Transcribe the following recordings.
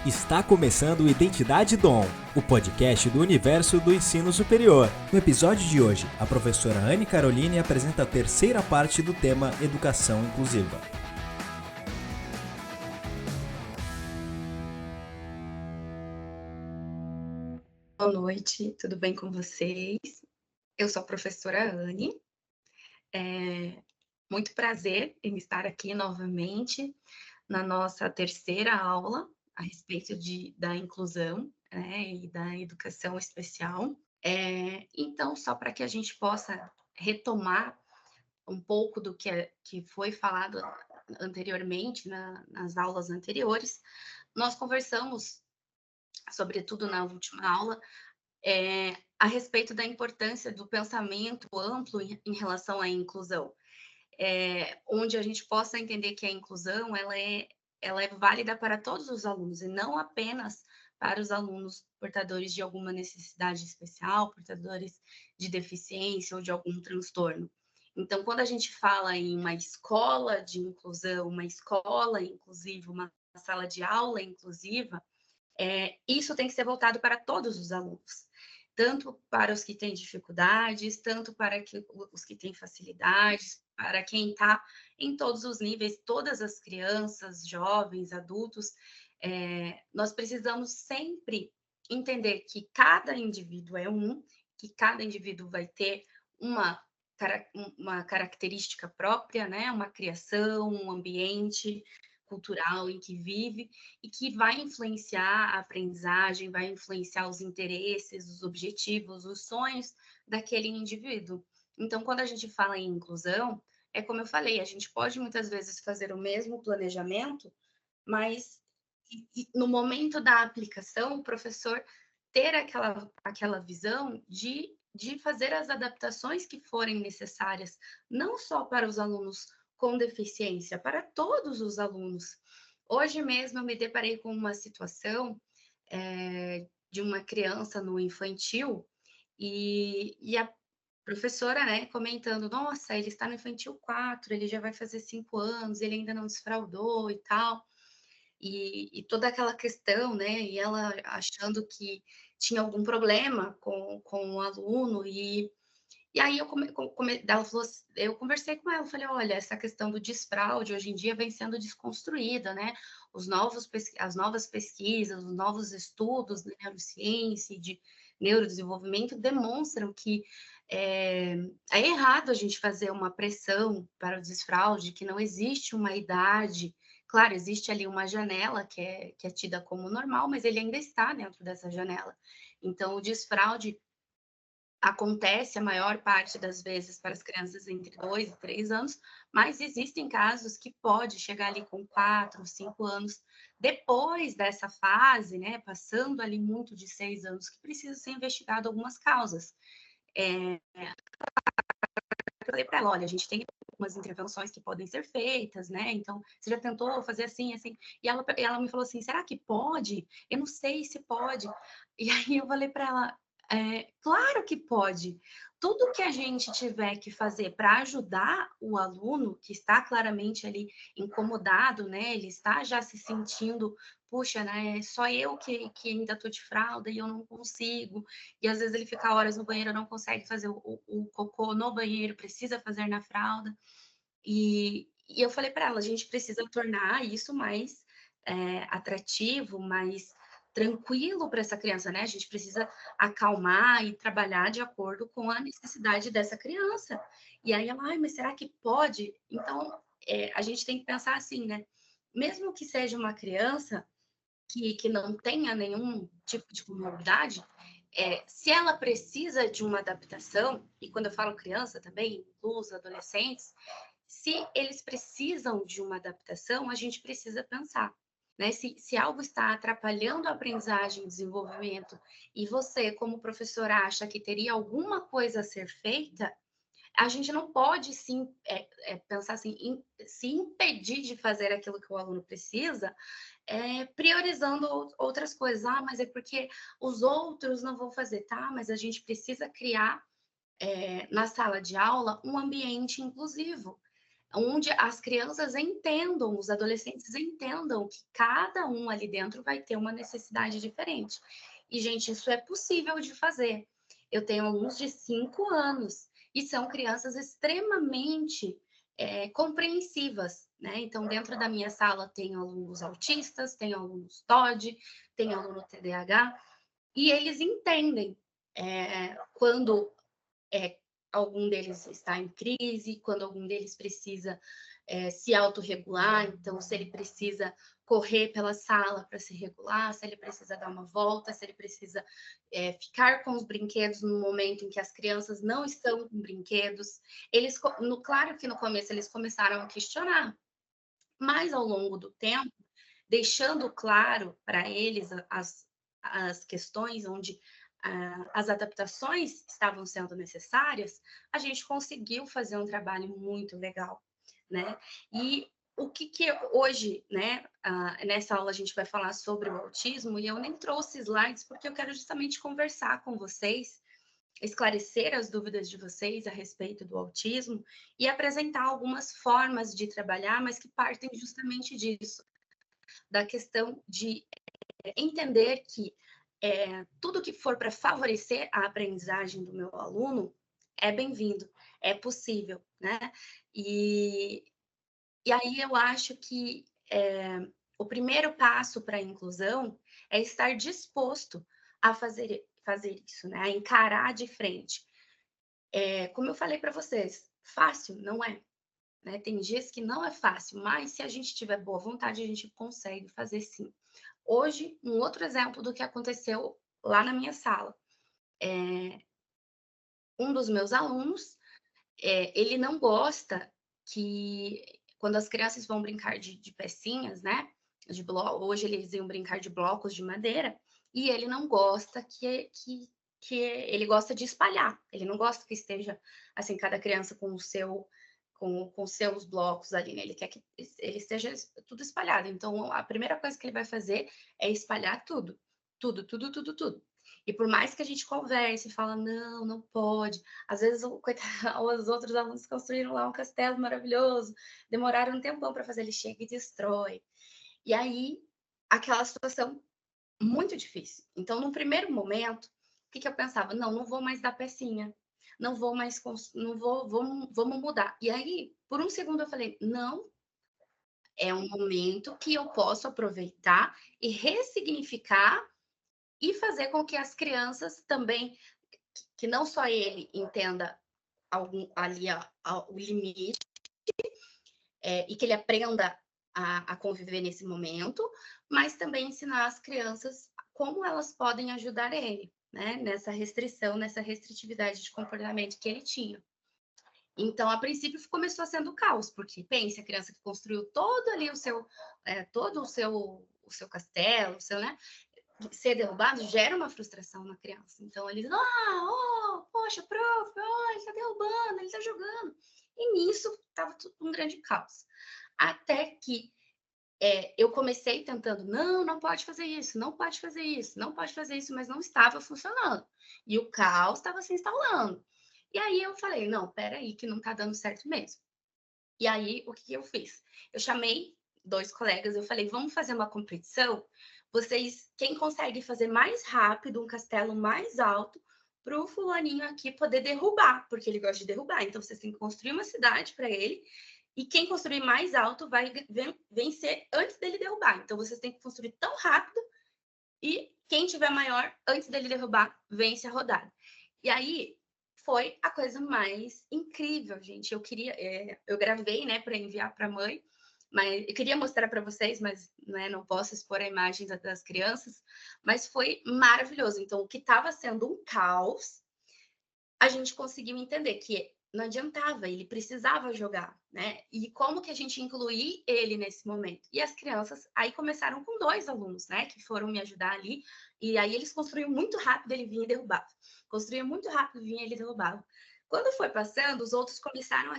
Está começando o Identidade Dom, o podcast do universo do ensino superior. No episódio de hoje, a professora Anne Caroline apresenta a terceira parte do tema Educação Inclusiva. Boa noite, tudo bem com vocês? Eu sou a professora Anne. Muito prazer em estar aqui novamente na nossa terceira aula a respeito da inclusão, né, e da educação especial. Então, só para que a gente possa retomar um pouco do que foi falado anteriormente, nas aulas anteriores, nós conversamos, sobretudo na última aula, a respeito da importância do pensamento amplo em relação à inclusão, onde a gente possa entender que a inclusão ela é válida para todos os alunos e não apenas para os alunos portadores de alguma necessidade especial, portadores de deficiência ou de algum transtorno. Então, quando a gente fala em uma escola de inclusão, uma escola inclusiva, uma sala de aula inclusiva, isso tem que ser voltado para todos os alunos, tanto para os que têm dificuldades, tanto para os que têm facilidades, para quem está em todos os níveis, todas as crianças, jovens, adultos. Nós precisamos sempre entender que cada indivíduo é que cada indivíduo vai ter uma, uma característica própria, né? Uma criação, um ambiente cultural em que vive, e que vai influenciar a aprendizagem, vai influenciar os interesses, os objetivos, os sonhos daquele indivíduo. Então, quando a gente fala em inclusão, é como eu falei, a gente pode muitas vezes fazer o mesmo planejamento, mas no momento da aplicação, o professor ter aquela visão de fazer as adaptações que forem necessárias, não só para os alunos com deficiência, para todos os alunos. Hoje mesmo eu me deparei com uma situação de uma criança no infantil e a professora, né, comentando, nossa, ele está no infantil 4, ele já vai fazer 5 anos, ele ainda não desfraudou e tal. E toda aquela questão, né, e ela achando que tinha algum problema com o aluno, e aí ela falou assim, eu conversei com ela, falei, olha, essa questão do desfraude hoje em dia vem sendo desconstruída, né? As novas pesquisas, os novos estudos de neurociência e de neurodesenvolvimento demonstram que é errado a gente fazer uma pressão para o desfraude, que não existe uma idade. Claro, existe ali uma janela que é tida como normal, mas ele ainda está dentro dessa janela. Então, o desfraude acontece a maior parte das vezes para as crianças entre 2 e 3 anos, mas existem casos que pode chegar ali com 4, 5 anos, depois dessa fase, né, passando ali muito de 6 anos, que precisa ser investigado algumas causas. Eu falei para ela, olha, a gente tem algumas intervenções que podem ser feitas, né? Então, você já tentou fazer assim, assim? E ela me falou assim, será que pode? Eu não sei se pode. E aí eu falei para ela, claro que pode. Tudo que a gente tiver que fazer para ajudar o aluno que está claramente ali incomodado, né? Ele está já se sentindo, puxa, né? Só eu que ainda estou de fralda e eu não consigo. E às vezes ele fica horas no banheiro, não consegue fazer o cocô no banheiro, precisa fazer na fralda. E eu falei para ela, a gente precisa tornar isso mais atrativo, mais tranquilo para essa criança, né? A gente precisa acalmar e trabalhar de acordo com a necessidade dessa criança. E aí ela, ai, mas será que pode? Então, a gente tem que pensar assim, né? Mesmo que seja uma criança que não tenha nenhum tipo de comorbidade, se ela precisa de uma adaptação, e quando eu falo criança também, incluso adolescentes, se eles precisam de uma adaptação, a gente precisa pensar, né? Se algo está atrapalhando a aprendizagem e desenvolvimento, e você, como professor, acha que teria alguma coisa a ser feita, a gente não pode pensar assim, se impedir de fazer aquilo que o aluno precisa, priorizando outras coisas. Ah, mas é porque os outros não vão fazer, tá? Mas a gente precisa criar na sala de aula um ambiente inclusivo, onde as crianças entendam, os adolescentes entendam que cada um ali dentro vai ter uma necessidade diferente. E, gente, isso é possível de fazer. Eu tenho alunos de 5 anos e são crianças extremamente compreensivas, né? Então, dentro da minha sala, tenho alunos autistas, tenho alunos TOD, tenho aluno TDAH, e eles entendem quando algum deles está em crise, quando algum deles precisa se autorregular, então se ele precisa correr pela sala para se regular, se ele precisa dar uma volta, se ele precisa ficar com os brinquedos no momento em que as crianças não estão com brinquedos. Eles, claro que no começo eles começaram a questionar, mas ao longo do tempo, deixando claro para eles as questões onde as adaptações estavam sendo necessárias, a gente conseguiu fazer um trabalho muito legal, né? E o que hoje, né, nessa aula a gente vai falar sobre o autismo, e eu nem trouxe slides porque eu quero justamente conversar com vocês, esclarecer as dúvidas de vocês a respeito do autismo e apresentar algumas formas de trabalhar, mas que partem justamente disso, da questão de entender que tudo que for para favorecer a aprendizagem do meu aluno é bem-vindo, é possível, né? E aí eu acho que o primeiro passo para a inclusão é estar disposto a fazer isso, né? A encarar de frente. Como eu falei para vocês, fácil não é, né? Tem dias que não é fácil, mas se a gente tiver boa vontade, a gente consegue fazer sim. Hoje, um outro exemplo do que aconteceu lá na minha sala. Um dos meus alunos, ele não gosta que, quando as crianças vão brincar de pecinhas, né? Hoje eles iam brincar de blocos de madeira, e ele não gosta que ele gosta de espalhar. Ele não gosta que esteja assim, cada criança com o seu com seus blocos ali, né? Ele quer que ele esteja tudo espalhado. Então, a primeira coisa que ele vai fazer é espalhar tudo. Tudo, tudo, tudo, tudo. E por mais que a gente converse e fala, não, não pode. Às vezes, os outros alunos construíram lá um castelo maravilhoso, demoraram um tempão para fazer, ele chega e destrói. E aí, aquela situação muito difícil. Então, no primeiro momento, o que eu pensava? Não, não vou mais dar pecinha. Não vou mais, não vou, vamos mudar. E aí, por um segundo, eu falei, não, é um momento que eu posso aproveitar e ressignificar e fazer com que as crianças também, que não só ele entenda ali o limite, e que ele aprenda a conviver nesse momento, mas também ensinar as crianças como elas podem ajudar ele, né? Nessa restrição, nessa restritividade de comportamento que ele tinha. Então, a princípio, começou sendo caos, porque pense, a criança que construiu todo ali todo o seu castelo, né? Ser derrubado gera uma frustração na criança. Então, eles, poxa, prof, ele está derrubando, ele está jogando. E nisso, estava tudo um grande caos. Até que eu comecei tentando, não pode fazer isso, não pode fazer isso, não pode fazer isso, mas não estava funcionando. E o caos estava se instalando. E aí eu falei, não, peraí, que não está dando certo mesmo. E aí, o que eu fiz? Eu chamei 2 colegas, eu falei, vamos fazer uma competição? Quem consegue fazer mais rápido um castelo mais alto para o fulaninho aqui poder derrubar, porque ele gosta de derrubar. Então, vocês têm que construir uma cidade para ele, e quem construir mais alto vai vencer antes dele derrubar. Então, vocês têm que construir tão rápido, e quem tiver maior, antes dele derrubar, vence a rodada. E aí, foi a coisa mais incrível, gente. Eu gravei, né, para enviar para a mãe, mas eu queria mostrar para vocês, mas né, não posso expor a imagem das crianças, mas foi maravilhoso. Então, o que estava sendo um caos, a gente conseguiu entender que não adiantava, ele precisava jogar, né? E como que a gente incluir ele nesse momento? E as crianças aí começaram com 2 alunos, né, que foram me ajudar ali, e aí eles construíam muito rápido, ele vinha e derrubava. Construía muito rápido, vinha e ele derrubava. Quando foi passando, os outros começaram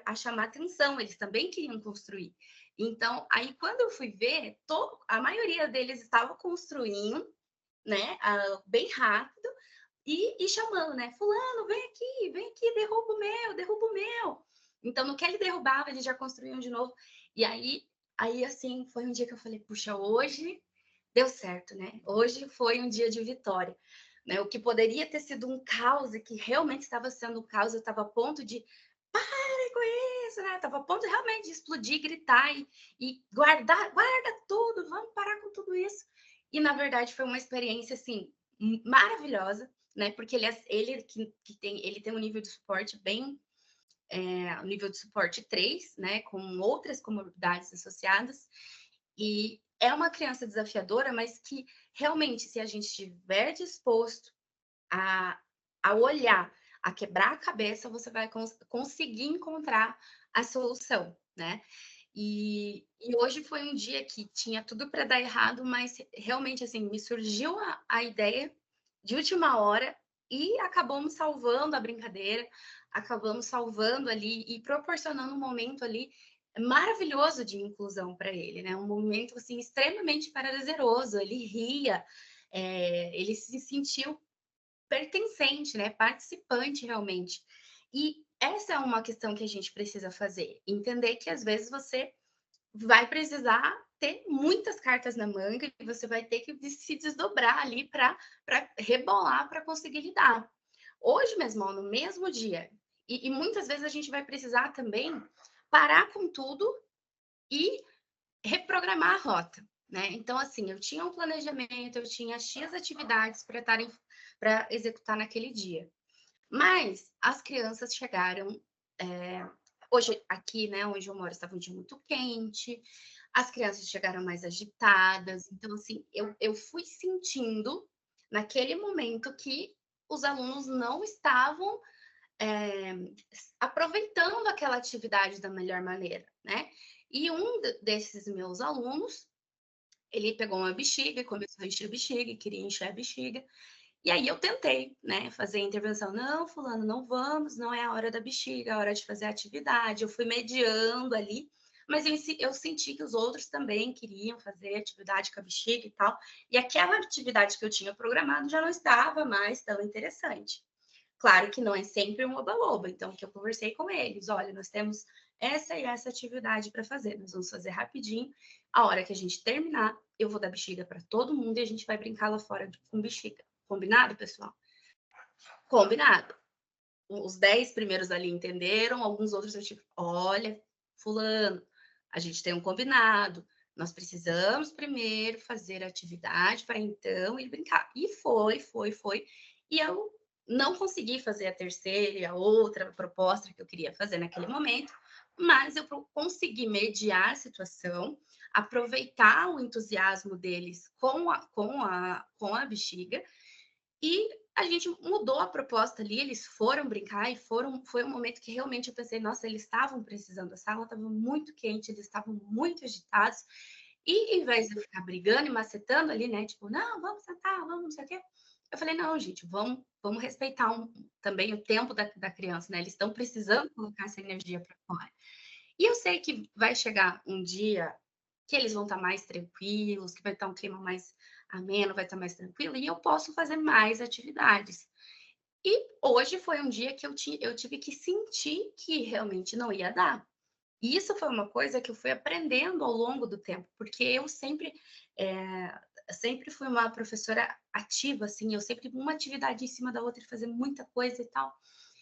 a chamar atenção, eles também queriam construir. Então, aí quando eu fui ver, a maioria deles estava construindo, né, bem rápido, e chamando, né? Fulano, vem aqui, derruba o meu, derruba o meu. Então, no que ele derrubava, eles já construíam de novo. E aí, assim, foi um dia que eu falei: "Puxa, hoje deu certo, né, hoje foi um dia de vitória", né, o que poderia ter sido um caos e que realmente estava sendo um caos, eu estava a ponto de: "Parem com isso", né, estava a ponto realmente de explodir, gritar e "Guarda tudo, vamos parar com tudo isso". E na verdade foi uma experiência, assim, maravilhosa, né, porque ele tem um nível de suporte bem, o nível de suporte 3, né, com outras comorbidades associadas, e é uma criança desafiadora, mas que realmente, se a gente estiver disposto a, a olhar, a quebrar a cabeça, você vai conseguir encontrar a solução, né? E hoje foi um dia que tinha tudo para dar errado, mas realmente assim me surgiu a ideia de última hora e acabamos salvando a brincadeira, acabamos salvando ali e proporcionando um momento ali maravilhoso de inclusão para ele, né? Um momento assim extremamente prazeroso. Ele ria, ele se sentiu pertencente, né? Participante realmente. E essa é uma questão que a gente precisa fazer, entender que às vezes você vai precisar ter muitas cartas na manga e você vai ter que se desdobrar ali para rebolar para conseguir lidar. Hoje mesmo, no mesmo dia, e muitas vezes a gente vai precisar também parar com tudo e reprogramar a rota, né? Então, assim, eu tinha um planejamento, eu tinha X atividades para executar naquele dia. Mas as crianças chegaram. É, hoje, aqui, né, onde eu moro, estava um dia muito quente, as crianças chegaram mais agitadas. Então, assim, eu fui sentindo naquele momento que os alunos não estavam é, aproveitando aquela atividade da melhor maneira, né? E um desses meus alunos, ele pegou uma bexiga, começou a encher a bexiga, queria encher a bexiga. E aí eu tentei, né, fazer a intervenção. Não, fulano, não vamos, não é a hora da bexiga, é a hora de fazer a atividade. Eu fui mediando ali, mas eu senti que os outros também queriam fazer atividade com a bexiga e tal. E aquela atividade que eu tinha programado já não estava mais tão interessante. Claro que não é sempre um oba-oba, então que eu conversei com eles, olha, nós temos essa e essa atividade para fazer, nós vamos fazer rapidinho, a hora que a gente terminar, eu vou dar bexiga para todo mundo e a gente vai brincar lá fora com bexiga. Combinado, pessoal? Combinado. Os 10 primeiros ali entenderam, alguns outros eu tipo, olha, fulano, a gente tem um combinado, nós precisamos primeiro fazer a atividade para então ir brincar. E foi. E eu não consegui fazer a terceira e a outra proposta que eu queria fazer naquele momento, mas eu consegui mediar a situação, aproveitar o entusiasmo deles com a bexiga e a gente mudou a proposta ali, eles foram brincar e foi um momento que realmente eu pensei, nossa, eles estavam precisando, a sala estava muito quente, eles estavam muito agitados, e em vez de eu ficar brigando e macetando ali, né, tipo, não, vamos sentar, vamos, não sei o quê, eu falei, não, gente, vamos respeitar também o tempo da criança, né, eles estão precisando colocar essa energia para fora. E eu sei que vai chegar um dia que eles vão estar mais tranquilos, que vai estar um clima mais ameno, vai estar mais tranquilo, e eu posso fazer mais atividades. E hoje foi um dia que eu tive que sentir que realmente não ia dar. E isso foi uma coisa que eu fui aprendendo ao longo do tempo, porque eu sempre fui uma professora ativa, assim, eu sempre uma atividade em cima da outra, fazer muita coisa e tal.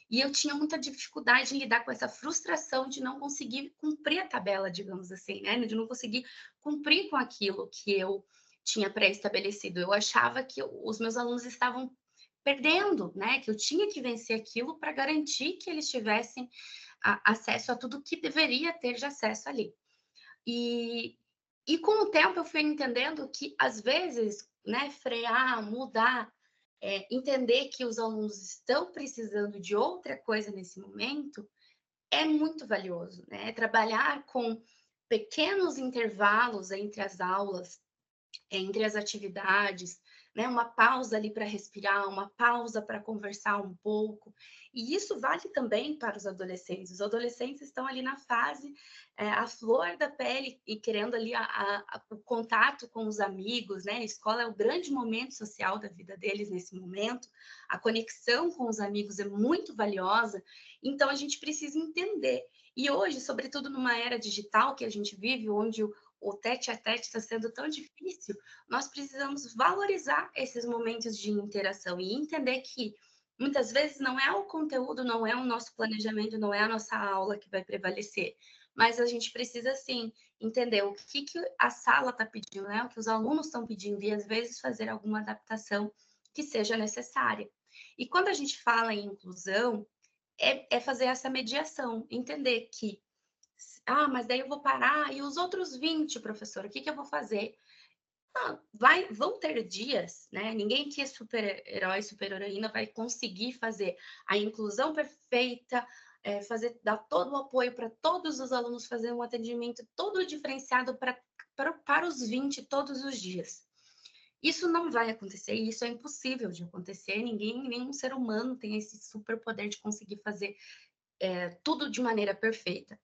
E eu tinha muita dificuldade em lidar com essa frustração de não conseguir cumprir a tabela, digamos assim, né? De não conseguir cumprir com aquilo que eu tinha pré-estabelecido. Eu achava que os meus alunos estavam perdendo, né? Que eu tinha que vencer aquilo para garantir que eles tivessem acesso a tudo que deveria ter de acesso ali. E, e com o tempo eu fui entendendo que, às vezes, né, frear, mudar, entender que os alunos estão precisando de outra coisa nesse momento é muito valioso, né? Trabalhar com pequenos intervalos entre as aulas entre as atividades, né, uma pausa ali para respirar, uma pausa para conversar um pouco. E isso vale também para os adolescentes. Os adolescentes estão ali na fase, a flor da pele e querendo ali o contato com os amigos, né? A escola é o grande momento social da vida deles nesse momento. A conexão com os amigos é muito valiosa. Então a gente precisa entender. E hoje, sobretudo numa era digital que a gente vive, onde o tete a tete está sendo tão difícil, nós precisamos valorizar esses momentos de interação e entender que muitas vezes não é o conteúdo, não é o nosso planejamento, não é a nossa aula que vai prevalecer, mas a gente precisa sim entender o que a sala está pedindo, né? O que os alunos estão pedindo e às vezes fazer alguma adaptação que seja necessária. E quando a gente fala em inclusão, é fazer essa mediação, entender que mas daí eu vou parar e os outros 20, professor, o que eu vou fazer? Vão ter dias, né? Ninguém que é super-herói, super-heroína vai conseguir fazer a inclusão perfeita, dar todo o apoio para todos os alunos, fazer um atendimento todo diferenciado para os 20 todos os dias. Isso não vai acontecer, e isso é impossível de acontecer. Nenhum ser humano tem esse superpoder de conseguir fazer tudo de maneira perfeita.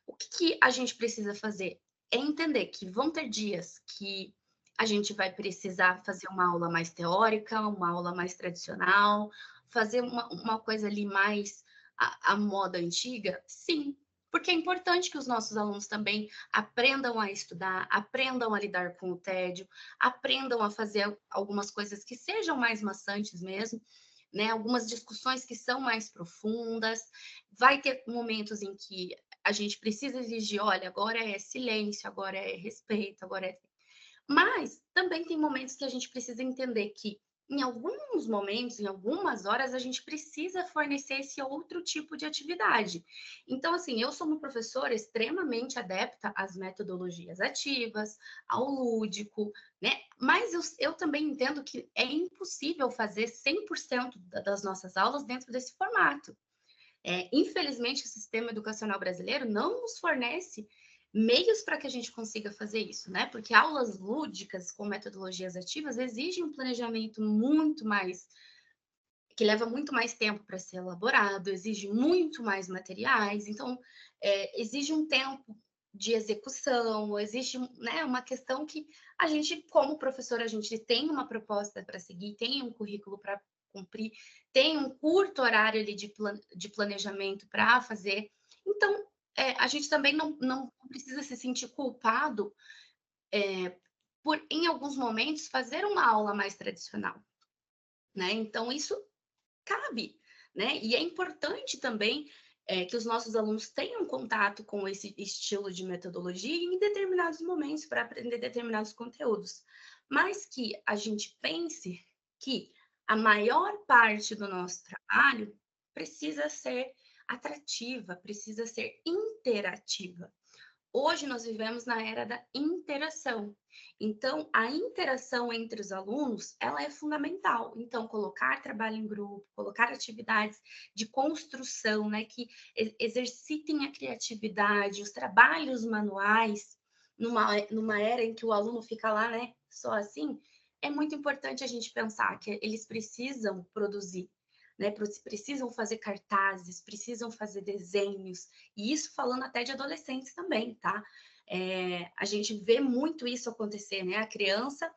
O que a gente precisa fazer? É entender que vão ter dias que a gente vai precisar fazer uma aula mais teórica, uma aula mais tradicional, fazer uma coisa ali mais à moda antiga? Sim, porque é importante que os nossos alunos também aprendam a estudar, aprendam a lidar com o tédio, aprendam a fazer algumas coisas que sejam mais maçantes mesmo, né? Algumas discussões que são mais profundas. Vai ter momentos em que a gente precisa exigir, olha, agora é silêncio, agora é respeito, agora é. Mas também tem momentos que a gente precisa entender que, em alguns momentos, em algumas horas, a gente precisa fornecer esse outro tipo de atividade. Então, assim, eu sou uma professora extremamente adepta às metodologias ativas, ao lúdico, né? Mas eu também entendo que é impossível fazer 100% das nossas aulas dentro desse formato. Infelizmente, o sistema educacional brasileiro não nos fornece meios para que a gente consiga fazer isso, né? Porque aulas lúdicas com metodologias ativas exigem um planejamento muito mais, que leva muito mais tempo para ser elaborado, exige muito mais materiais, então exige um tempo de execução, existe, né, uma questão que a gente, como professor, a gente tem uma proposta para seguir, tem um currículo para cumprir, tem um curto horário ali de planejamento para fazer. Então, a gente também não precisa se sentir culpado por, em alguns momentos, fazer uma aula mais tradicional, né? Então, isso cabe, né? E é importante também que os nossos alunos tenham contato com esse estilo de metodologia em determinados momentos para aprender determinados conteúdos, mas que a gente pense que a maior parte do nosso trabalho precisa ser atrativa, precisa ser interativa. Hoje nós vivemos na era da interação. Então, a interação entre os alunos, ela é fundamental. Então, colocar trabalho em grupo, colocar atividades de construção, né, que exercitem a criatividade, os trabalhos manuais, numa era em que o aluno fica lá, né, só assim, é muito importante a gente pensar que eles precisam produzir, né, precisam fazer cartazes, precisam fazer desenhos, e isso falando até de adolescentes também, tá? A gente vê muito isso acontecer, né? A criança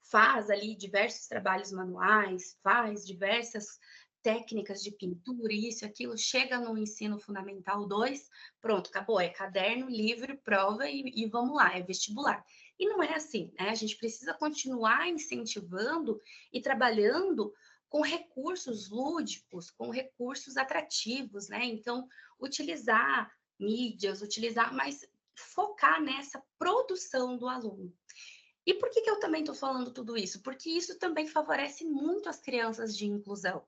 faz ali diversos trabalhos manuais, faz diversas técnicas de pintura, isso, aquilo, chega no ensino fundamental 2, pronto, acabou, é caderno, livro, prova e vamos lá, é vestibular. E não é assim, né? A gente precisa continuar incentivando e trabalhando com recursos lúdicos, com recursos atrativos, né? Então, utilizar mídias, mas focar nessa produção do aluno. E por que eu também estou falando tudo isso? Porque isso também favorece muito as crianças de inclusão.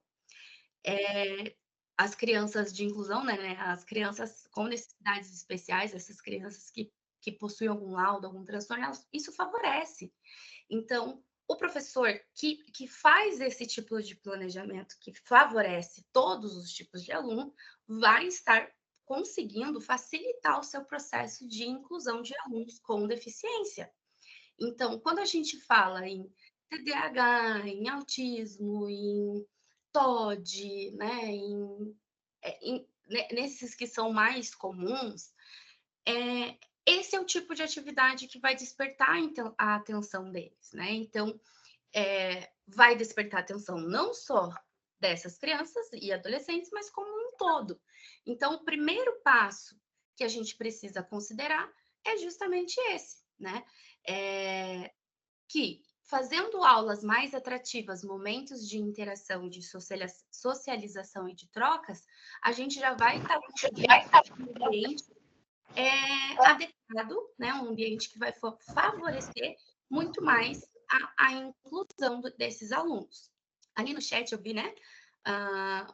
As crianças de inclusão, né? As crianças com necessidades especiais, essas crianças que possuem algum laudo, algum transtorno, isso favorece. Então, o professor que faz esse tipo de planejamento, que favorece todos os tipos de aluno, vai estar conseguindo facilitar o seu processo de inclusão de alunos com deficiência. Então, quando a gente fala em TDAH, em autismo, em TOD, né, nesses que são mais comuns, esse é o tipo de atividade que vai despertar então a atenção deles, né? Então, vai despertar a atenção não só dessas crianças e adolescentes, mas como um todo. Então, o primeiro passo que a gente precisa considerar é justamente esse, né? Que fazendo aulas mais atrativas, momentos de interação, de socialização e de trocas, a gente já vai estar conseguindo um ambiente adequado, né? Um ambiente que vai favorecer muito mais a inclusão desses alunos. Ali no chat eu vi, né,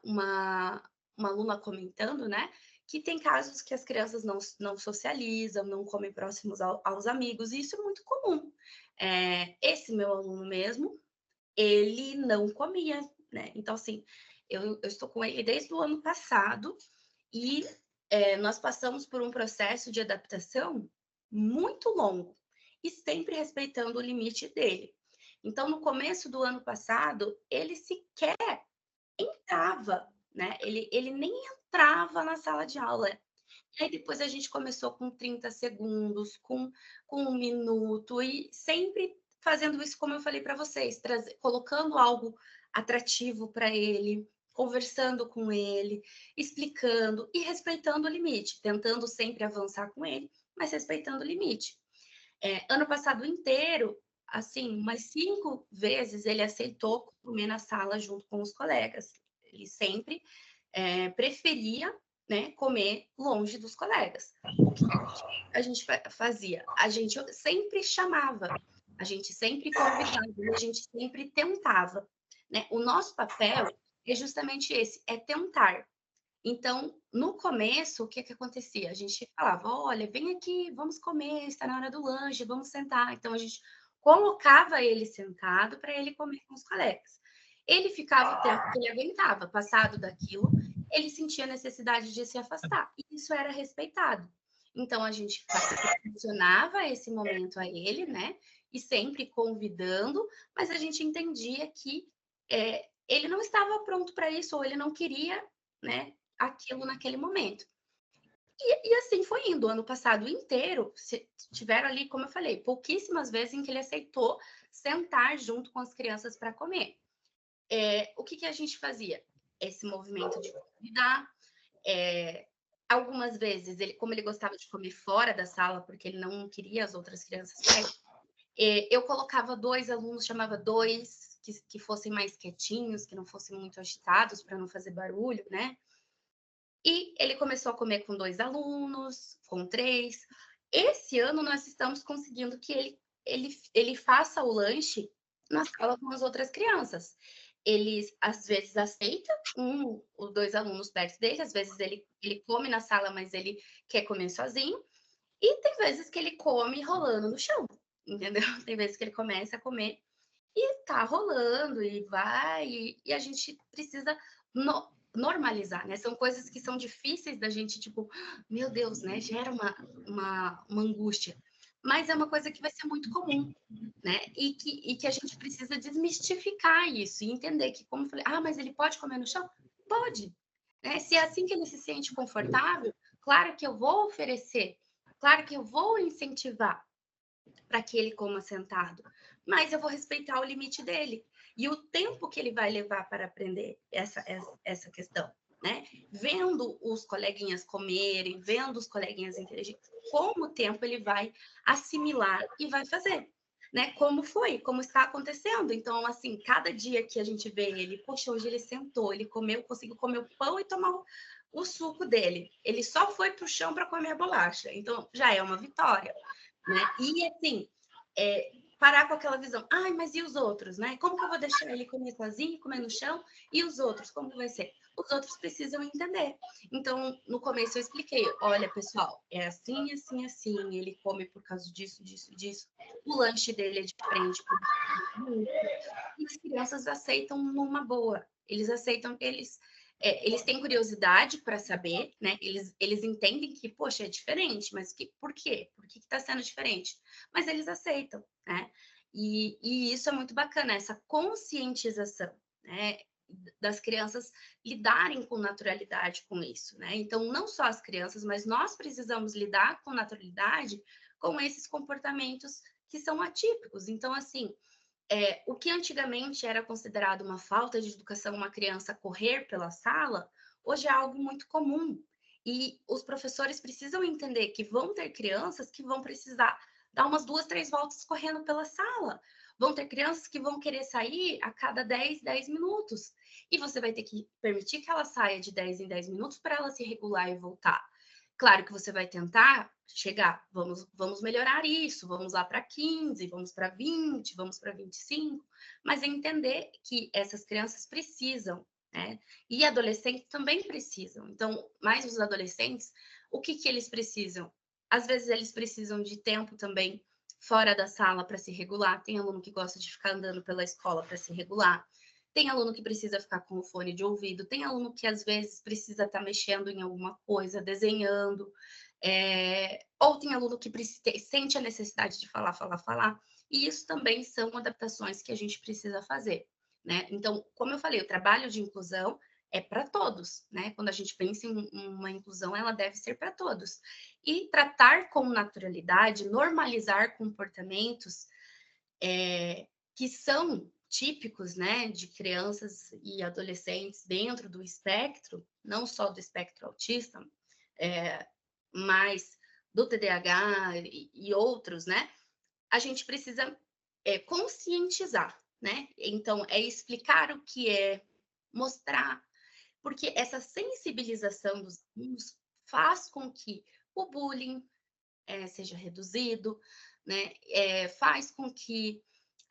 uma aluna comentando, né, que tem casos que as crianças não socializam, não comem próximos aos amigos, e isso é muito comum. Esse meu aluno mesmo, ele não comia, né? Então, assim, eu estou com ele desde o ano passado e nós passamos por um processo de adaptação muito longo e sempre respeitando o limite dele. Então, no começo do ano passado, ele sequer entrava, né? Ele nem entrava na sala de aula. E aí depois a gente começou com 30 segundos, com 1 minuto, e sempre fazendo isso, como eu falei para vocês, colocando algo atrativo para ele, conversando com ele, explicando e respeitando o limite, tentando sempre avançar com ele, mas respeitando o limite. Ano passado inteiro, assim, umas 5 vezes ele aceitou comer na sala junto com os colegas. Ele sempre preferia, né, comer longe dos colegas. O que a gente fazia? A gente sempre chamava, a gente sempre convidava, a gente sempre tentava, né? O nosso papel é justamente esse, é tentar. Então, no começo, o que que acontecia? A gente falava: "Olha, vem aqui, vamos comer, está na hora do lanche, vamos sentar". Então a gente colocava ele sentado para ele comer com os colegas. Ele ficava o tempo que ele aguentava, passado daquilo, ele sentia necessidade de se afastar, e isso era respeitado. Então a gente proporcionava esse momento a ele, né, e sempre convidando, mas a gente entendia que, ele não estava pronto para isso ou ele não queria, né, aquilo naquele momento. E assim foi indo, o ano passado inteiro, tiveram ali, como eu falei, pouquíssimas vezes em que ele aceitou sentar junto com as crianças para comer. O que, que a gente fazia? Esse movimento de convidar. Algumas vezes, como ele gostava de comer fora da sala, porque ele não queria as outras crianças perto, eu colocava 2 alunos, chamava 2 que fossem mais quietinhos, que não fossem muito agitados, para não fazer barulho, né? E ele começou a comer com 2 alunos, com 3. Esse ano nós estamos conseguindo que ele faça o lanche na sala com as outras crianças. Ele, às vezes, aceita ou 2 alunos perto dele, às vezes ele come na sala, mas ele quer comer sozinho, e tem vezes que ele come rolando no chão, entendeu? Tem vezes que ele começa a comer e tá rolando, e vai, e a gente precisa normalizar, né? São coisas que são difíceis da gente, tipo, meu Deus, né? Gera uma angústia. Mas é uma coisa que vai ser muito comum, né? E que a gente precisa desmistificar isso e entender que, como eu falei, mas ele pode comer no chão? Pode. Né? Se é assim que ele se sente confortável, claro que eu vou oferecer, claro que eu vou incentivar para que ele coma sentado, mas eu vou respeitar o limite dele e o tempo que ele vai levar para aprender essa questão, né? Vendo os coleguinhas comerem, vendo os coleguinhas interagirem, com o tempo ele vai assimilar e vai fazer, né? Como está acontecendo. Então, assim, cada dia que a gente vê ele, poxa, hoje ele sentou, ele comeu, conseguiu comer o pão e tomar o suco dele. Ele só foi para o chão para comer a bolacha. Então, já é uma vitória. Né? E assim, parar com aquela visão, mas e os outros, né? Como que eu vou deixar ele comer sozinho, comer no chão? E os outros, como que vai ser? Os outros precisam entender. Então, no começo eu expliquei, olha, pessoal, é assim, assim, assim, ele come por causa disso, disso, disso. O lanche dele é diferente. E as crianças aceitam numa boa. Eles aceitam, eles têm curiosidade para saber, né? Eles entendem que, poxa, é diferente, mas por quê? Por que está sendo diferente? Mas eles aceitam, né? E isso é muito bacana, essa conscientização, né? Das crianças lidarem com naturalidade com isso, né? Então, não só as crianças, mas nós precisamos lidar com naturalidade com esses comportamentos que são atípicos. Então, assim, o que antigamente era considerado uma falta de educação, uma criança correr pela sala, hoje é algo muito comum. E os professores precisam entender que vão ter crianças que vão precisar dar umas 2, 3 voltas correndo pela sala. Vão ter crianças que vão querer sair a cada 10 minutos. E você vai ter que permitir que ela saia de 10 em 10 minutos para ela se regular e voltar. Claro que você vai tentar chegar, vamos melhorar isso, vamos lá para 15, vamos para 20, vamos para 25, mas é entender que essas crianças precisam, né? E adolescentes também precisam. Então, mais os adolescentes, o que eles precisam? Às vezes eles precisam de tempo também fora da sala para se regular. Tem aluno que gosta de ficar andando pela escola para se regular. Tem aluno que precisa ficar com o fone de ouvido, tem aluno que às vezes precisa estar mexendo em alguma coisa, desenhando, ou tem aluno que sente a necessidade de falar, e isso também são adaptações que a gente precisa fazer, né? Então, como eu falei, o trabalho de inclusão é para todos, né? Quando a gente pensa em uma inclusão, ela deve ser para todos. E tratar com naturalidade, normalizar comportamentos que são típicos, né, de crianças e adolescentes dentro do espectro, não só do espectro autista, mas do TDAH e outros, né? A gente precisa conscientizar, né? Então, é explicar o que é, mostrar, porque essa sensibilização dos alunos faz com que o bullying seja reduzido, né? Faz com que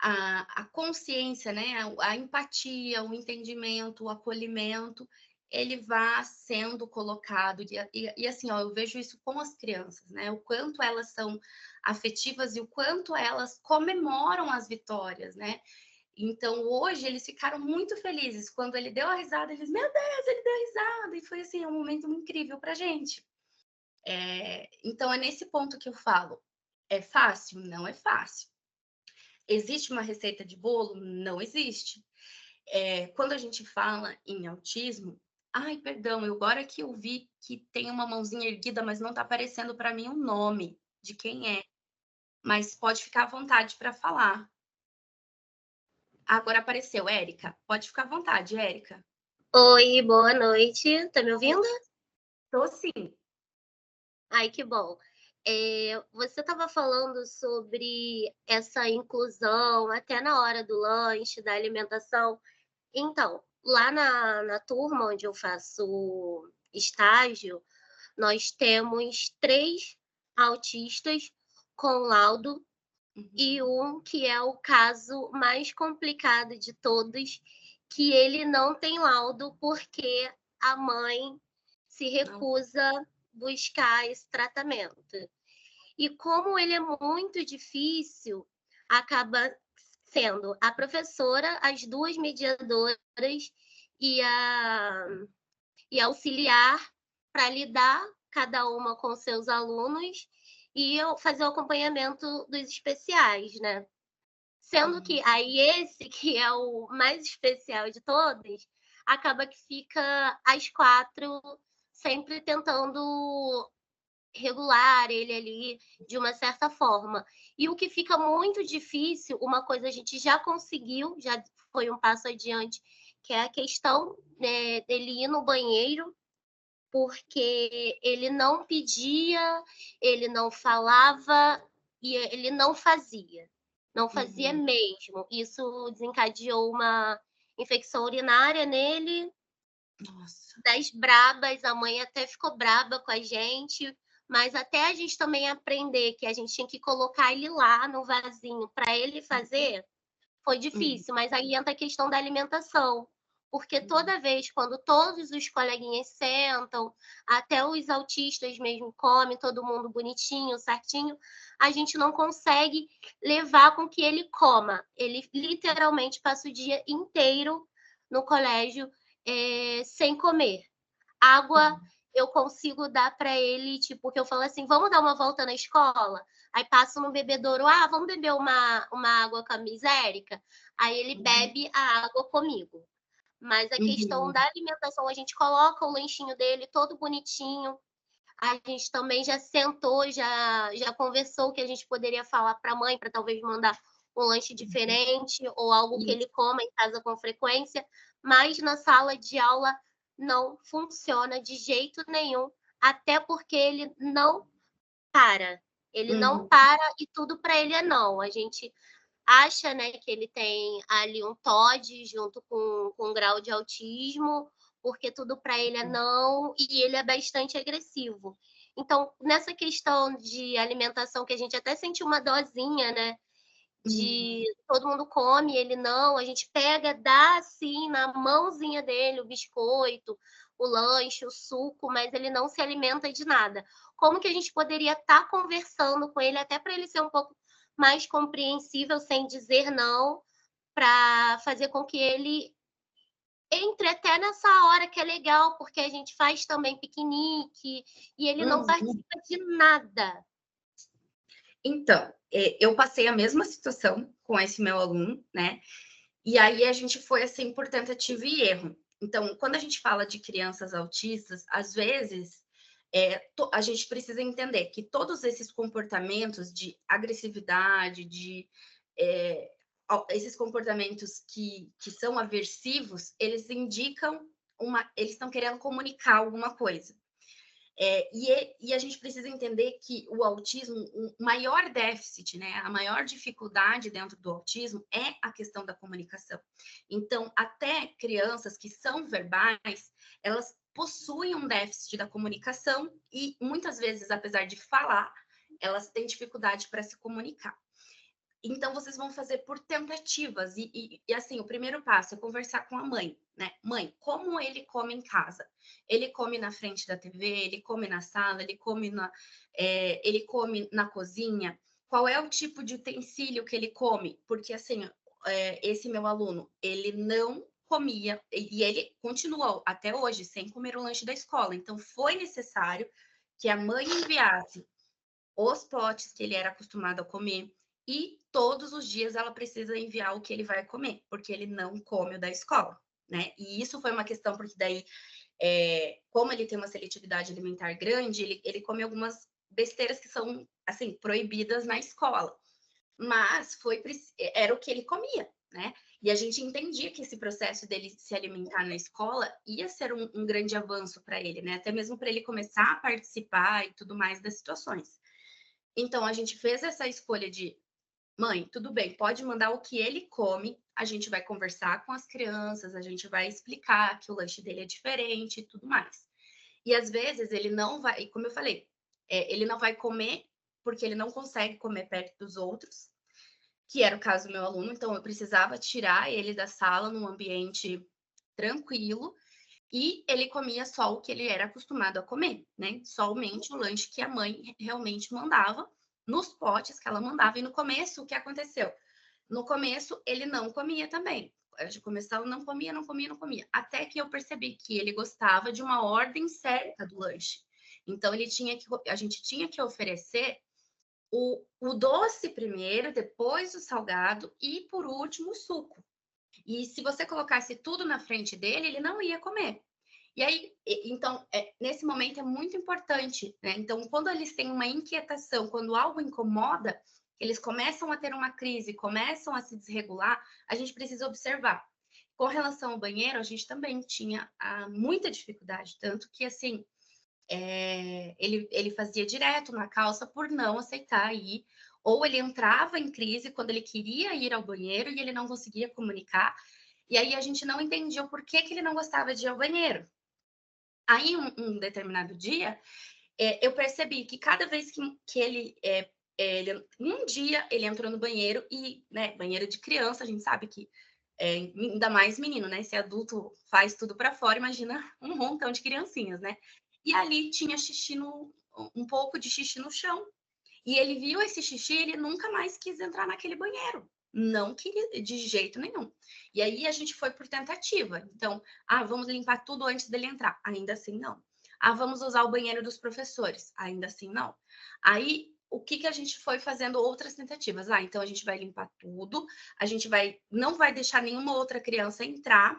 a consciência, né? A empatia, o entendimento, o acolhimento, ele vá sendo colocado. E assim, ó, eu vejo isso com as crianças, né? O quanto elas são afetivas e o quanto elas comemoram as vitórias, né? Então, hoje, eles ficaram muito felizes. Quando ele deu a risada, eles, meu Deus, ele deu a risada. E foi, assim, um momento incrível pra gente. Então, é nesse ponto que eu falo. É fácil? Não é fácil. Existe uma receita de bolo? Não existe. Quando a gente fala em autismo, ai, perdão, agora que eu vi que tem uma mãozinha erguida, mas não está aparecendo para mim o nome de quem é. Mas pode ficar à vontade para falar. Agora apareceu, Érica. Pode ficar à vontade, Érica. Oi, boa noite. Tá me ouvindo? Tô sim. Ai, que bom. Você estava falando sobre essa inclusão até na hora do lanche, da alimentação. Então, lá na turma onde eu faço estágio, nós temos 3 autistas com laudo e um que é o caso mais complicado de todos, que ele não tem laudo porque a mãe se recusa buscar esse tratamento. E como ele é muito difícil, acaba sendo a professora, as 2 mediadoras e a auxiliar para lidar, cada uma com seus alunos, e eu fazer o acompanhamento dos especiais, né? Sendo que aí esse, que é o mais especial de todos, acaba que fica as 4 sempre tentando regular ele ali de uma certa forma. E o que fica muito difícil, uma coisa a gente já conseguiu, já foi um passo adiante, que é a questão, né, dele ir no banheiro, porque ele não pedia, ele não falava e ele não fazia. Não fazia mesmo. Isso desencadeou uma infecção urinária nele. Nossa. Das brabas, a mãe até ficou braba com a gente, mas até a gente também aprender que a gente tinha que colocar ele lá no vasinho para ele fazer, foi difícil. Mas aí entra a questão da alimentação, porque toda vez, quando todos os coleguinhas sentam, até os autistas mesmo comem, todo mundo bonitinho, certinho, a gente não consegue levar com que ele coma. Ele literalmente passa o dia inteiro no colégio sem comer. Água eu consigo dar para ele, tipo, que eu falo assim, vamos dar uma volta na escola? Aí passo no bebedouro, vamos beber uma água com a misérica? Aí ele bebe a água comigo. Mas a questão da alimentação, a gente coloca o lanchinho dele todo bonitinho. A gente também já sentou, já conversou o que a gente poderia falar para a mãe, para talvez mandar um lanche diferente ou algo que ele coma em casa com frequência, mas na sala de aula não funciona de jeito nenhum, até porque ele não para. Ele não para e tudo para ele é não. A gente acha, né, que ele tem ali um TOD junto com um grau de autismo, porque tudo para ele é não, e ele é bastante agressivo. Então, nessa questão de alimentação, que a gente até sentiu uma dosinha, né, de todo mundo come, ele não, a gente pega, dá assim na mãozinha dele o biscoito, o lanche, o suco, mas ele não se alimenta de nada. Como que a gente poderia estar conversando com ele, até para ele ser um pouco mais compreensível, sem dizer não, para fazer com que ele entre até nessa hora que é legal, porque a gente faz também piquenique e ele não participa de nada. Então, eu passei a mesma situação com esse meu aluno, né? E aí a gente foi assim por tentativa e erro. Então, quando a gente fala de crianças autistas, às vezes a gente precisa entender que todos esses comportamentos de agressividade, esses comportamentos que são aversivos, eles indicam eles estão querendo comunicar alguma coisa. E a gente precisa entender que o autismo, o maior déficit, né, a maior dificuldade dentro do autismo é a questão da comunicação. Então, até crianças que são verbais, elas possuem um déficit da comunicação e muitas vezes, apesar de falar, elas têm dificuldade para se comunicar. Então, vocês vão fazer por tentativas. E assim, o primeiro passo é conversar com a mãe, né? Mãe, como ele come em casa? Ele come na frente da TV? Ele come na sala? Ele come na cozinha? Qual é o tipo de utensílio que ele come? Porque, assim, esse meu aluno, ele não comia, e ele continuou até hoje sem comer o lanche da escola. Então, foi necessário que a mãe enviasse os potes que ele era acostumado a comer, e todos os dias ela precisa enviar o que ele vai comer, porque ele não come o da escola, né? E isso foi uma questão, porque daí, como ele tem uma seletividade alimentar grande, ele come algumas besteiras que são, assim, proibidas na escola. Mas era o que ele comia, né? E a gente entendia que esse processo dele se alimentar na escola ia ser um grande avanço para ele, né? Até mesmo para ele começar a participar e tudo mais das situações. Então, a gente fez essa escolha de, mãe, tudo bem, pode mandar o que ele come, a gente vai conversar com as crianças, a gente vai explicar que o lanche dele é diferente e tudo mais. E às vezes ele não vai, como eu falei, ele não vai comer porque ele não consegue comer perto dos outros, que era o caso do meu aluno, então eu precisava tirar ele da sala num ambiente tranquilo, e ele comia só o que ele era acostumado a comer, né? Somente o lanche que a mãe realmente mandava, nos potes que ela mandava. E no começo, o que aconteceu? No começo, ele não comia também. De começar, não comia, não comia, não comia. Até que eu percebi que ele gostava de uma ordem certa do lanche. Então, a gente tinha que oferecer o doce primeiro, depois o salgado e, por último, o suco. E se você colocasse tudo na frente dele, ele não ia comer. E aí, então, nesse momento é muito importante, né? Então, quando eles têm uma inquietação, quando algo incomoda, eles começam a ter uma crise, começam a se desregular, a gente precisa observar. Com relação ao banheiro, a gente também tinha muita dificuldade, tanto que, assim, ele fazia direto na calça por não aceitar ir, ou ele entrava em crise quando ele queria ir ao banheiro e ele não conseguia comunicar, e aí a gente não entendia o porquê que ele não gostava de ir ao banheiro. Aí, um determinado dia, eu percebi que cada vez que ele, um dia ele entrou no banheiro e, né, banheiro de criança, a gente sabe que, ainda mais menino, né, se adulto faz tudo para fora, imagina um montão de criancinhas, né? E ali tinha um pouco de xixi no chão. E ele viu esse xixi, ele nunca mais quis entrar naquele banheiro. não queria de jeito nenhum. E aí a gente foi por tentativa. Então, vamos limpar tudo antes dele entrar. Ainda assim, não. Vamos usar o banheiro dos professores. Ainda assim, não. Aí, o que a gente foi fazendo outras tentativas? Então a gente vai limpar tudo, a gente não vai deixar nenhuma outra criança entrar.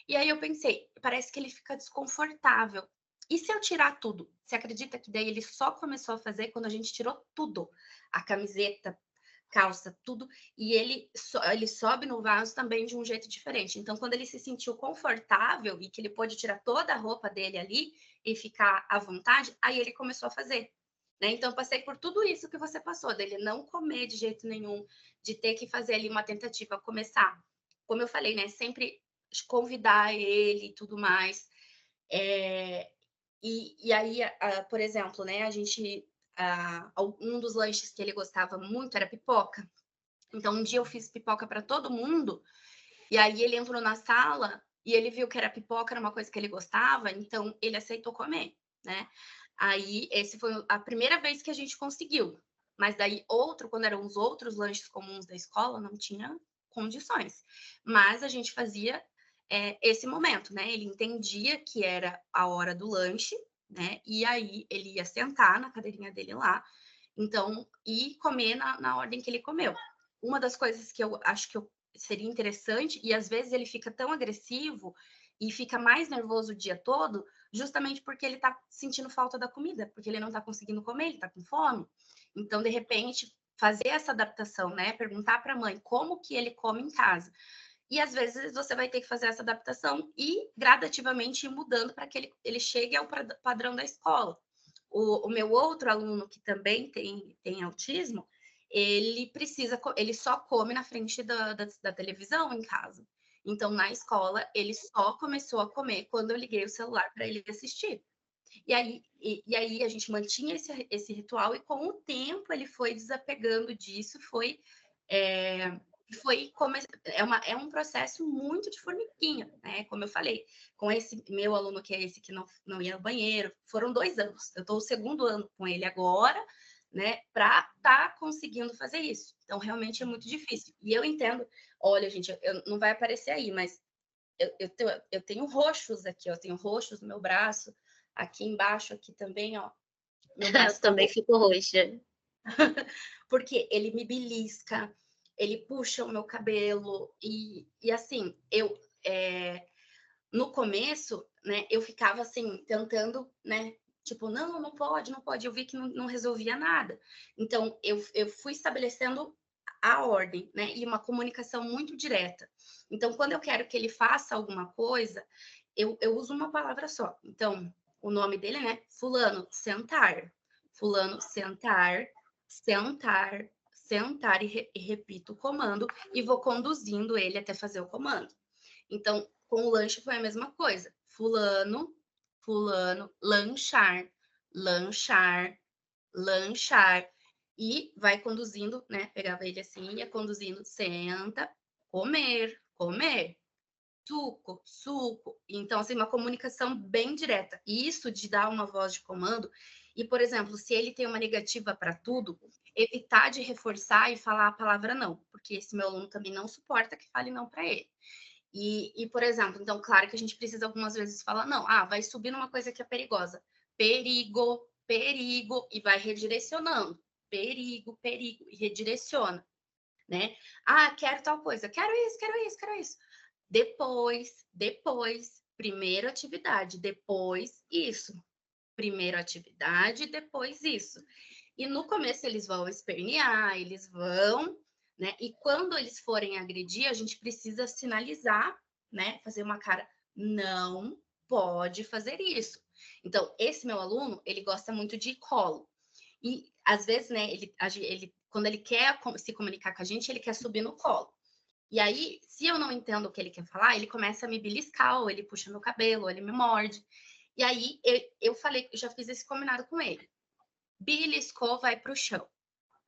E aí eu pensei, parece que ele fica desconfortável. E se eu tirar tudo? Você acredita que daí ele só começou a fazer quando a gente tirou tudo? A camiseta, calça, tudo. E ele sobe no vaso também de um jeito diferente. Então, quando ele se sentiu confortável e que ele pôde tirar toda a roupa dele ali e ficar à vontade, aí ele começou a fazer. Né? Então, eu passei por tudo isso que você passou, dele não comer de jeito nenhum, de ter que fazer ali uma tentativa, começar. Como eu falei, né? Sempre convidar ele e tudo mais. E aí, por exemplo, né? A gente... um dos lanches que ele gostava muito era pipoca. Então, um dia eu fiz pipoca para todo mundo, e aí ele entrou na sala e ele viu que era pipoca, era uma coisa que ele gostava, então ele aceitou comer, né? Aí, esse foi a primeira vez que a gente conseguiu. Mas daí, quando eram os outros lanches comuns da escola, não tinha condições. Mas a gente fazia esse momento, né? Ele entendia que era a hora do lanche, né? E aí ele ia sentar na cadeirinha dele lá, então, e comer na ordem que ele comeu. Uma das coisas que eu acho que seria interessante, e às vezes ele fica tão agressivo e fica mais nervoso o dia todo, justamente porque ele tá sentindo falta da comida, porque ele não tá conseguindo comer, ele tá com fome. Então, de repente, fazer essa adaptação, né? Perguntar para a mãe como que ele come em casa. E às vezes você vai ter que fazer essa adaptação e gradativamente ir mudando para que ele chegue ao padrão da escola. O meu outro aluno, que também tem autismo, ele só come na frente da televisão em casa. Então, na escola, ele só começou a comer quando eu liguei o celular para ele assistir. E aí a gente mantinha esse ritual, e com o tempo ele foi desapegando disso, é um processo muito de formiguinha, né? Como eu falei, com esse meu aluno, que é esse que não ia ao banheiro, foram 2 anos. Eu estou o 2º ano com ele agora, né? Para estar conseguindo fazer isso. Então, realmente é muito difícil. E eu entendo, olha, gente, não vai aparecer aí, mas eu tenho roxos aqui, eu tenho roxos no meu braço, aqui embaixo, aqui também, ó. Meu braço Eu também fico roxa. porque ele me belisca, ele puxa o meu cabelo, e assim, no começo, né, eu ficava assim, tentando, né, tipo, não pode, não pode, eu vi que não resolvia nada. Então, eu fui estabelecendo a ordem, né, e uma comunicação muito direta. Então, quando eu quero que ele faça alguma coisa, eu uso uma palavra só. Então, o nome dele, né, fulano, sentar. Fulano, sentar, sentar, sentar, e repito o comando, e vou conduzindo ele até fazer o comando. Então, com o lanche foi a mesma coisa. Fulano, fulano, lanchar, lanchar, lanchar. E vai conduzindo, né? Pegava ele assim, ia conduzindo, senta, comer, comer, suco, suco. Então, assim, uma comunicação bem direta. E isso de dar uma voz de comando. E, por exemplo, se ele tem uma negativa para tudo, evitar de reforçar e falar a palavra não, porque esse meu aluno também não suporta que fale não para ele. Por exemplo, então, claro que a gente precisa algumas vezes falar, não, vai subir numa coisa que é perigosa. Perigo, perigo, e vai redirecionando. Perigo, perigo, e redireciona, né? Quero tal coisa, quero isso, quero isso, quero isso. Depois, primeiro atividade, depois isso. Primeiro atividade, depois isso. E no começo eles vão espernear, eles vão, né? E quando eles forem agredir, a gente precisa sinalizar, né? Fazer uma cara, não pode fazer isso. Então, esse meu aluno, ele gosta muito de colo. E às vezes, né, quando ele quer se comunicar com a gente, ele quer subir no colo. E aí, se eu não entendo o que ele quer falar, ele começa a me beliscar, ou ele puxa meu cabelo, ou ele me morde. E aí, eu falei, eu já fiz esse combinado com ele. Beliscou, vai pro chão.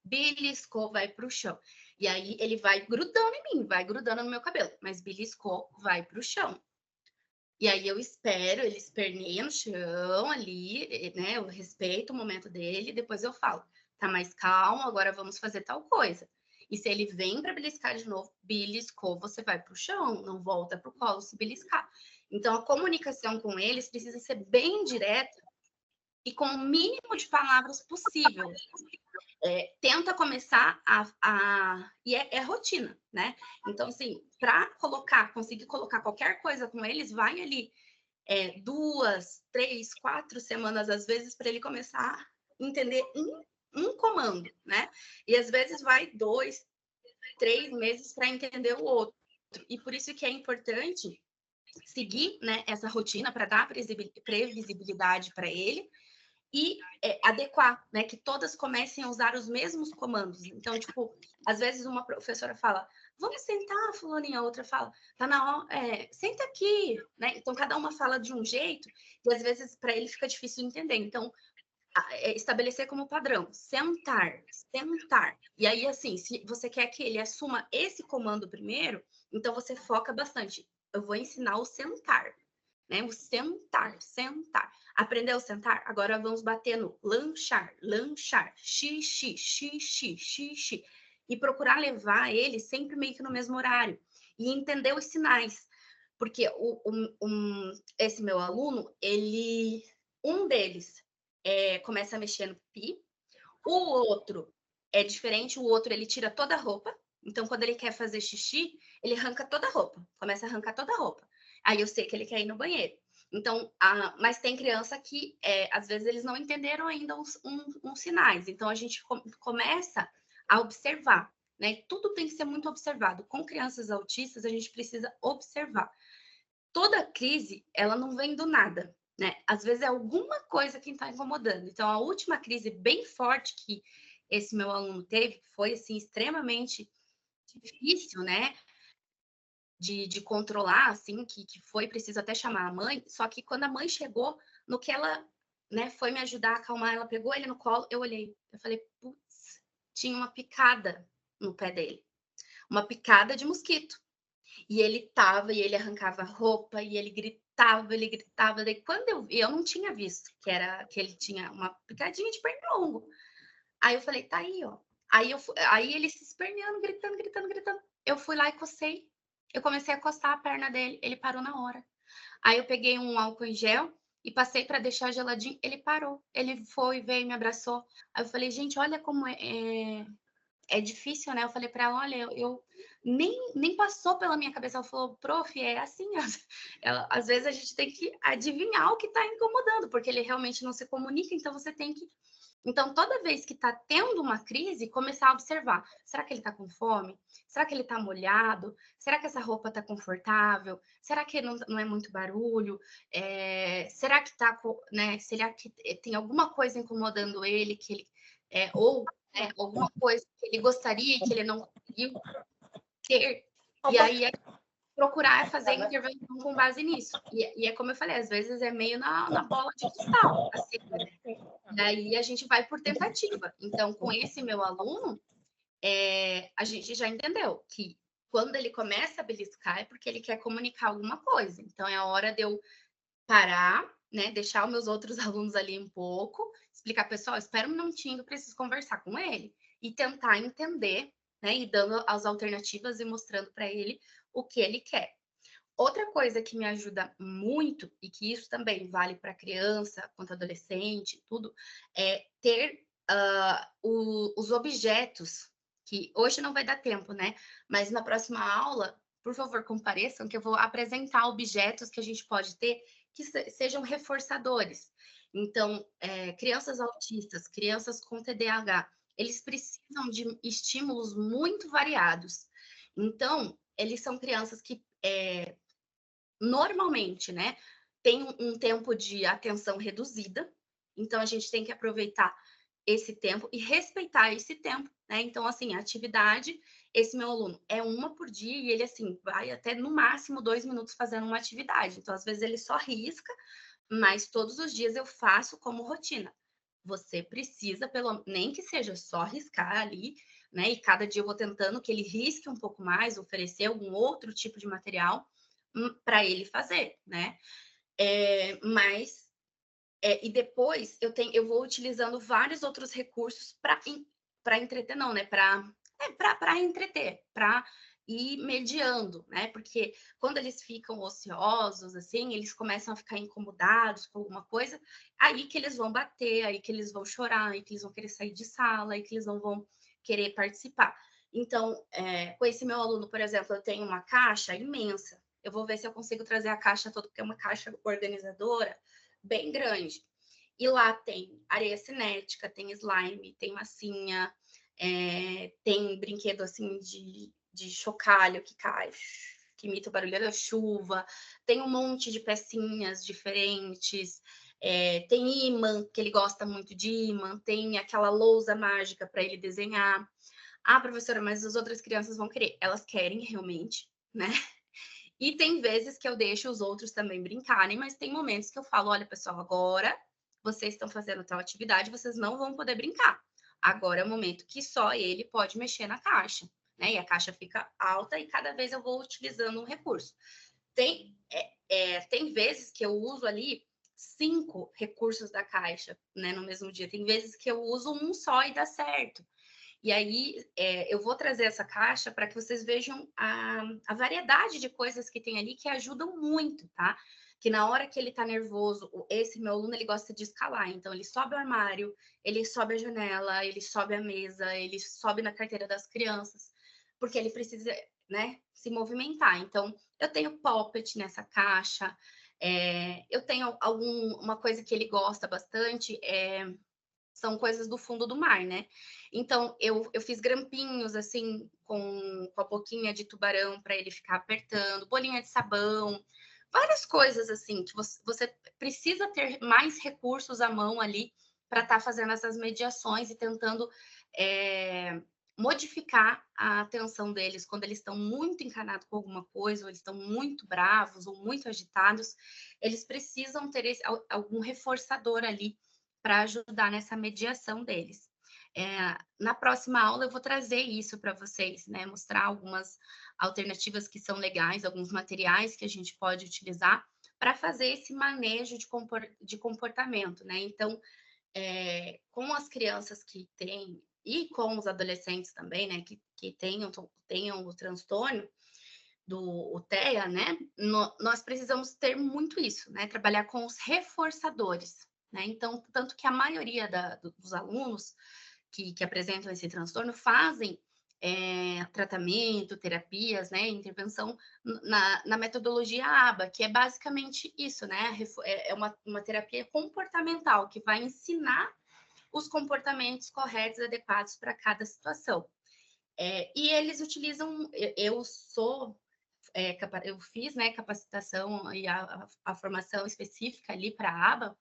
Beliscou, vai pro chão. E aí, ele vai grudando em mim, vai grudando no meu cabelo. Mas beliscou, vai pro chão. E aí, eu espero, ele esperneia no chão ali, né? Eu respeito o momento dele, depois eu falo, tá mais calmo, agora vamos fazer tal coisa. E se ele vem para beliscar de novo, beliscou, você vai para o chão, não volta para o colo se beliscar. Então, a comunicação com eles precisa ser bem direta e com o mínimo de palavras possível. Tenta começar e é rotina, né? Então, assim, para conseguir colocar qualquer coisa com eles, vai ali 2, 3, 4 semanas, às vezes, para ele começar a entender um comando, né? E às vezes vai 2, 3 meses para entender o outro. E por isso que é importante seguir, né, essa rotina para dar previsibilidade para ele e adequar, né, que todas comecem a usar os mesmos comandos. Então, tipo, às vezes uma professora fala, vamos sentar, fulaninha, a outra fala, tá na hora, senta aqui, né? Então, cada uma fala de um jeito e às vezes para ele fica difícil de entender. Então, estabelecer como padrão, sentar, sentar. E aí, assim, se você quer que ele assuma esse comando primeiro, então você foca bastante. Eu vou ensinar o sentar, né? O sentar, sentar. Aprendeu a sentar? Agora vamos bater no lanchar, lanchar, xixi, xixi, xixi. E procurar levar ele sempre meio que no mesmo horário. E entender os sinais. Porque esse meu aluno, um deles começa a mexer no pipi. O outro é diferente, o outro ele tira toda a roupa. Então, quando ele quer fazer xixi, ele arranca toda a roupa. Começa a arrancar toda a roupa. Aí eu sei que ele quer ir no banheiro. Então, mas tem criança que, às vezes, eles não entenderam ainda uns sinais. Então, a gente começa a observar, né? Tudo tem que ser muito observado. Com crianças autistas, a gente precisa observar. Toda crise, ela não vem do nada, né? Às vezes é alguma coisa que está incomodando. Então, a última crise bem forte que esse meu aluno teve, que foi, assim, extremamente difícil, né? De controlar, assim, que foi preciso até chamar a mãe. Só que quando a mãe chegou, no que ela, né, foi me ajudar a acalmar, ela pegou ele no colo, eu olhei, eu falei, putz, tinha uma picada no pé dele, uma picada de mosquito. E ele arrancava roupa, e ele gritava. Daí quando eu não tinha visto que ele tinha uma picadinha de pernilongo. Aí eu falei, tá aí, ó. Aí ele se esperneando, gritando. Eu fui lá e cocei. Eu comecei a coçar a perna dele, ele parou na hora. Aí eu peguei um álcool em gel e passei para deixar geladinho, ele parou. Ele foi, veio, me abraçou. Aí eu falei, gente, olha como é difícil, né? Eu falei para ela, olha, eu nem passou pela minha cabeça. Ela falou, prof, é assim. Às vezes a gente tem que adivinhar o que está incomodando, porque ele realmente não se comunica, então você tem que. Então, toda vez que está tendo uma crise, começar a observar. Será que ele está com fome? Será que ele está molhado? Será que essa roupa está confortável? Será que não é muito barulho? Será que está, né? Será que tem alguma coisa incomodando ele que ele ou alguma coisa que ele gostaria e que ele não conseguiu ter? E aí procurar fazer intervenção com base nisso. E é como eu falei, às vezes é meio na bola de cristal, assim, né? E aí a gente vai por tentativa. Então, com esse meu aluno, a gente já entendeu que quando ele começa a beliscar é porque ele quer comunicar alguma coisa. Então, é a hora de eu parar, né, deixar os meus outros alunos ali um pouco, explicar, pessoal, espera um minutinho, eu preciso conversar com ele e tentar entender, né, e dando as alternativas e mostrando para ele o que ele quer. Outra coisa que me ajuda muito, e que isso também vale para criança, quanto adolescente, tudo, é ter os objetos, que hoje não vai dar tempo, né? Mas na próxima aula, por favor, compareçam, que eu vou apresentar objetos que a gente pode ter que sejam reforçadores. Então, crianças autistas, crianças com TDAH, eles precisam de estímulos muito variados. Então, eles são crianças que normalmente, né, tem um tempo de atenção reduzida, então a gente tem que aproveitar esse tempo e respeitar esse tempo, né? Então, assim, a atividade, esse meu aluno é uma por dia e ele, assim, vai até no máximo 2 minutos fazendo uma atividade. Então, às vezes ele só risca, mas todos os dias eu faço como rotina. Você precisa, nem que seja só riscar ali, né? E cada dia eu vou tentando que ele risque um pouco mais, oferecer algum outro tipo de material para ele fazer, né? E depois eu vou utilizando vários outros recursos para entreter, não, né? Para para entreter, para ir mediando, né? Porque quando eles ficam ociosos, assim, eles começam a ficar incomodados com alguma coisa, aí que eles vão bater, aí que eles vão chorar, aí que eles vão querer sair de sala, aí que eles não vão querer participar. Então, com esse meu aluno, por exemplo, eu tenho uma caixa imensa. Eu vou ver se eu consigo trazer a caixa toda, porque é uma caixa organizadora bem grande. E lá tem areia cinética, tem slime, tem massinha, tem brinquedo assim de chocalho que cai, que imita o barulho da chuva, tem um monte de pecinhas diferentes, tem imã, que ele gosta muito de imã, tem aquela lousa mágica para ele desenhar. Ah, professora, mas as outras crianças vão querer. Elas querem realmente, né? E tem vezes que eu deixo os outros também brincarem, mas tem momentos que eu falo: olha, pessoal, agora vocês estão fazendo tal atividade, vocês não vão poder brincar. Agora é o momento que só ele pode mexer na caixa, né? E a caixa fica alta e cada vez eu vou utilizando um recurso. Tem vezes que eu uso ali 5 recursos da caixa, né, no mesmo dia. Tem vezes que eu uso um só e dá certo. E aí, eu vou trazer essa caixa para que vocês vejam a variedade de coisas que tem ali que ajudam muito, tá? Que na hora que ele tá nervoso, esse meu aluno, ele gosta de escalar. Então, ele sobe o armário, ele sobe a janela, ele sobe a mesa, ele sobe na carteira das crianças, porque ele precisa, né, se movimentar. Então, eu tenho poppet nessa caixa, eu tenho uma coisa que ele gosta bastante, são coisas do fundo do mar, né? Então, eu fiz grampinhos, assim, com a boquinha de tubarão para ele ficar apertando, bolinha de sabão, várias coisas, assim, que você precisa ter mais recursos à mão ali para estar fazendo essas mediações e tentando modificar a atenção deles quando eles estão muito encanados com alguma coisa, ou eles estão muito bravos ou muito agitados, eles precisam ter algum reforçador ali para ajudar nessa mediação deles. Na próxima aula eu vou trazer isso para vocês, né? Mostrar algumas alternativas que são legais, alguns materiais que a gente pode utilizar para fazer esse manejo de comportamento, né? Então, com as crianças que têm, e com os adolescentes também, né, que tenham o transtorno do TEA, né, nós precisamos ter muito isso, né, trabalhar com os reforçadores, né, então, tanto que a maioria dos alunos que apresentam esse transtorno fazem tratamento, terapias, né, intervenção na metodologia ABA, que é basicamente isso, né, é uma terapia comportamental que vai ensinar os comportamentos corretos e adequados para cada situação. E eles utilizam, eu fiz, né, capacitação e a formação específica ali para a aba,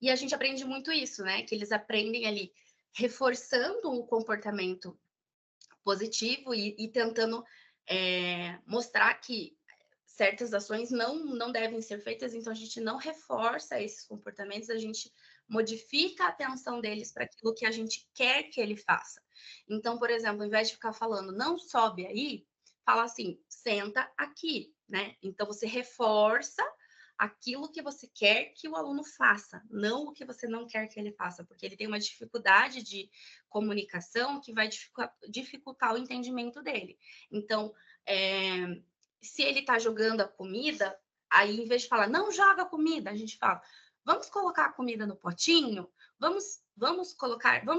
e a gente aprende muito isso, né, que eles aprendem ali reforçando o comportamento positivo e tentando mostrar que certas ações não devem ser feitas, então a gente não reforça esses comportamentos, a gente modifica a atenção deles para aquilo que a gente quer que ele faça. Então, por exemplo, ao invés de ficar falando não sobe aí, fala assim, senta aqui, né? Então você reforça aquilo que você quer que o aluno faça, não o que você não quer que ele faça, porque ele tem uma dificuldade de comunicação que vai dificultar o entendimento dele. Então, se ele está jogando a comida, aí em vez de falar, não joga a comida, a gente fala, vamos colocar a comida no potinho, vamos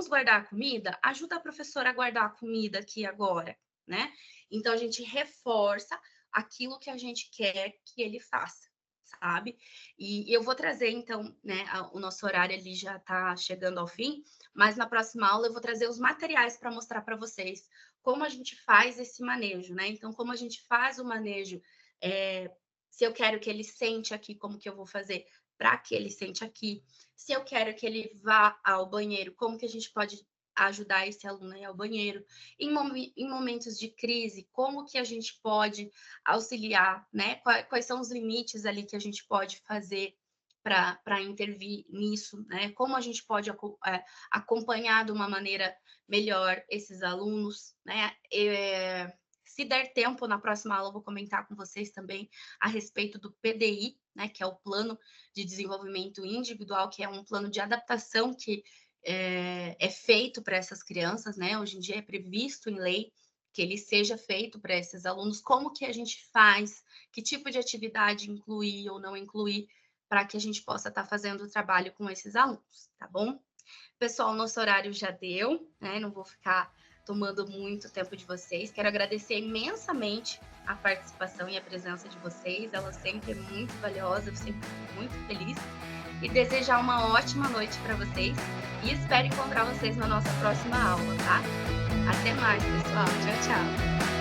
guardar a comida, ajuda a professora a guardar a comida aqui agora, né? Então a gente reforça aquilo que a gente quer que ele faça, sabe? E eu vou trazer, então, né, o nosso horário ali já está chegando ao fim, mas na próxima aula eu vou trazer os materiais para mostrar para vocês como a gente faz esse manejo, né? Então, como a gente faz o manejo, se eu quero que ele sente aqui, como que eu vou fazer para que ele sente aqui? Se eu quero que ele vá ao banheiro, como que a gente pode ajudar esse aluno a ir ao banheiro? Em momentos de crise, como que a gente pode auxiliar, né? Quais são os limites ali que a gente pode fazer para intervir nisso, né? Como a gente pode acompanhar de uma maneira melhor esses alunos, né? Se der tempo, na próxima aula eu vou comentar com vocês também a respeito do PDI, né? Que é o Plano de Desenvolvimento Individual, que é um plano de adaptação que é feito para essas crianças, né? Hoje em dia é previsto em lei que ele seja feito para esses alunos, como que a gente faz, que tipo de atividade incluir ou não incluir, para que a gente possa estar fazendo o trabalho com esses alunos, tá bom? Pessoal, nosso horário já deu, né? Não vou ficar tomando muito tempo de vocês. Quero agradecer imensamente a participação e a presença de vocês. Ela sempre é muito valiosa, eu sempre fico muito feliz. E desejar uma ótima noite para vocês. E espero encontrar vocês na nossa próxima aula, tá? Até mais, pessoal. Tchau, tchau.